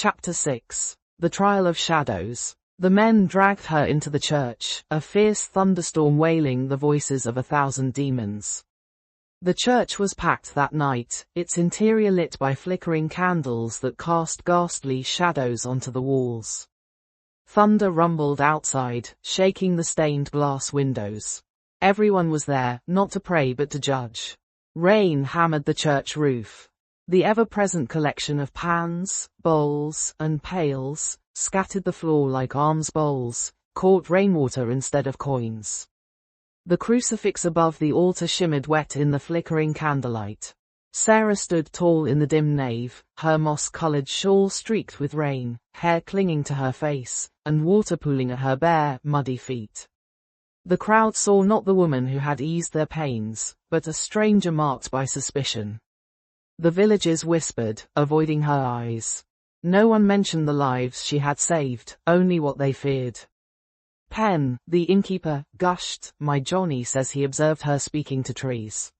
Chapter 6. The Trial of Shadows. The men dragged her into the church, a fierce thunderstorm wailing the voices of 1,000 demons. The church was packed that night, its interior lit by flickering candles that cast ghastly shadows onto the walls. Thunder rumbled outside, shaking the stained glass windows. Everyone was there, not to pray but to judge. Rain hammered the church roof. The ever-present collection of pans, bowls, and pails scattered the floor like alms bowls, caught rainwater instead of coins. The crucifix above the altar shimmered wet in the flickering candlelight. Sarah stood tall in the dim nave, her moss-colored shawl streaked with rain, hair clinging to her face, and water pooling at her bare, muddy feet. The crowd saw not the woman who had eased their pains, but a stranger marked by suspicion. The villagers whispered, avoiding her eyes. No one mentioned the lives she had saved, only what they feared. Pen, the innkeeper, gushed, "My Johnny says he observed her speaking to trees."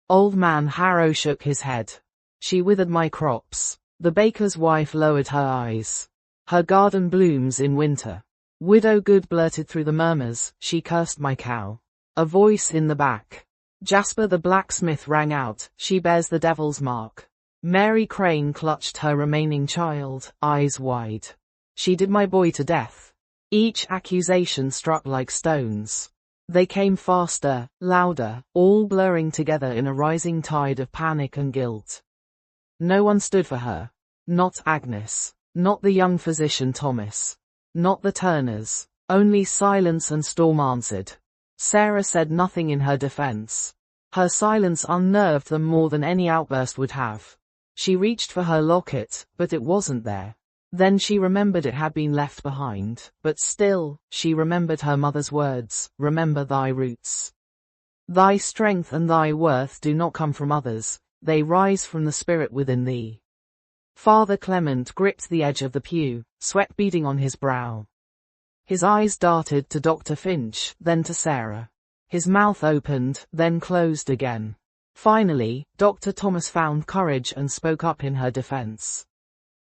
Old man Harrow shook his head. "She withered my crops." The baker's wife lowered her eyes. "Her garden blooms in winter." Widow Good blurted through the murmurs, "She cursed my cow." A voice in the back. Jasper the blacksmith rang out, "She bears the devil's mark." Mary Crane clutched her remaining child, eyes wide. "She did my boy to death." Each accusation struck like stones. They came faster, louder, all blurring together in a rising tide of panic and guilt. No one stood for her. Not Agnes. Not the young physician Thomas. Not the Turners. Only silence and storm answered. Sarah said nothing in her defense. Her silence unnerved them more than any outburst would have. She reached for her locket, but it wasn't there. Then she remembered it had been left behind, but still, she remembered her mother's words, "Remember thy roots. Thy strength and thy worth do not come from others, they rise from the spirit within thee." Father Clement gripped the edge of the pew, sweat beading on his brow. His eyes darted to Dr. Finch, then to Sarah. His mouth opened, then closed again. Finally, Dr. Thomas found courage and spoke up in her defense.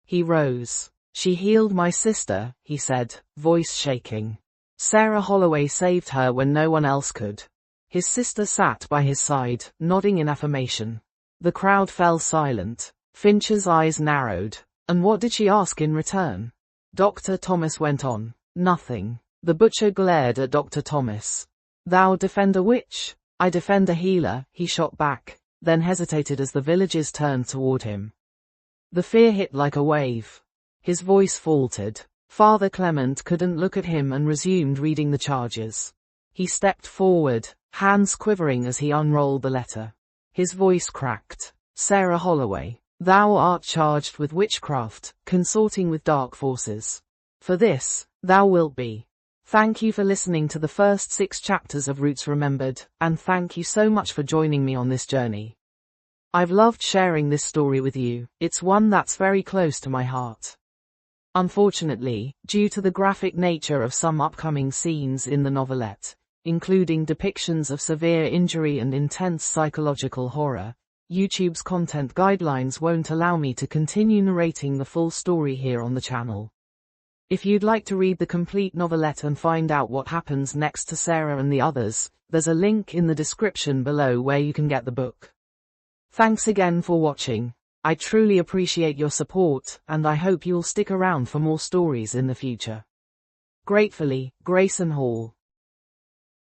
He rose. "She healed my sister," he said, voice shaking. "Sarah Holloway saved her when no one else could." His sister sat by his side, nodding in affirmation. The crowd fell silent. Finch's eyes narrowed. "And what did she ask in return?" Dr. Thomas went on. "Nothing." The butcher glared at Dr. Thomas. "Thou defend a witch?" "I defend a healer," he shot back, then hesitated as the villagers turned toward him. The fear hit like a wave. His voice faltered. Father Clement couldn't look at him and resumed reading the charges. He stepped forward, hands quivering as he unrolled the letter. His voice cracked. "Sarah Holloway, thou art charged with witchcraft, consorting with dark forces. For this, thou wilt be. Thank you for listening to the first 6 chapters of Roots Remembered, and thank you so much for joining me on this journey. I've loved sharing this story with you, it's one that's very close to my heart. Unfortunately, due to the graphic nature of some upcoming scenes in the novelette, including depictions of severe injury and intense psychological horror, YouTube's content guidelines won't allow me to continue narrating the full story here on the channel. If you'd like to read the complete novelette and find out what happens next to Sarah and the others, there's a link in the description below where you can get the book. Thanks again for watching. I truly appreciate your support, and I hope you'll stick around for more stories in the future. Gratefully, Grayson Hall.